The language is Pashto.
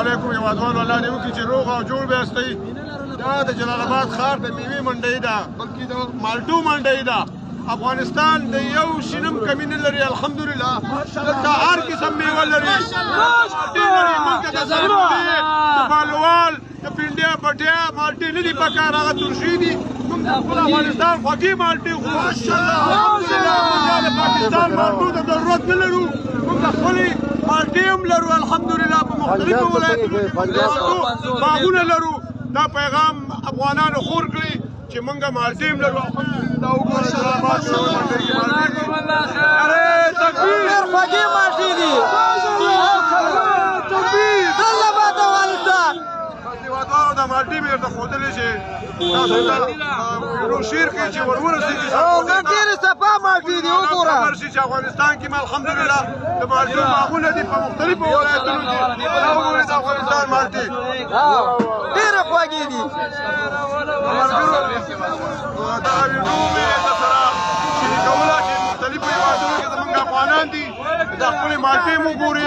علیکم هیوادوالو الله دې وکړي چې روغ او جوړ به یاستئ. دا د جلال آباد ښار د میوې منډۍ ده، بلکې د مالټو منډۍ ده. افغانستان د یو شینم کمی نه لري الحمدلله. دلته هر قسم میوه لري، مالټې لري. موږ ته د زردې، د بالوال، د پنډیا پټیا مالټې نه دي پکار، هغه ترشي دي. موږ د خپل افغانستان خوږې مالټې خورو. الحمدلله موږ د پاکستان مالټو ته ضرورت نه لرو. موږ د خپلې مالټې هم لرو الحمدلله. په مختلفو ولایتونو کې مالټو باغونه لرو. دا پیغام افغانانو خور کړي چې موږ مالټې هم لرو. دا وګوره جلال آباد منډۍ کې مالټې دي. ارې تکبیر! خوږې مالټې دي. تکبیر! زنده باد افغانستان! هیوادوالو دا مالټې مې درته ښودلې چې تاسو ته ویډیو شیر کړئ چې ور ورسېږي. ډېرې صفا مالټې دي، وګوره. خبر شي چې افغانستان کې الحمدلله د مالټو باغونه دي په مختلفو ولایتونو کې. دا وګورئ د افغانستان مالټې ډېرې خوږې دي. دا ویډیو مې درسره شریکوله چې مختلفو هېوادونو کې زموږ افغانان دي، دا خپلې مالټې مو ګورئ.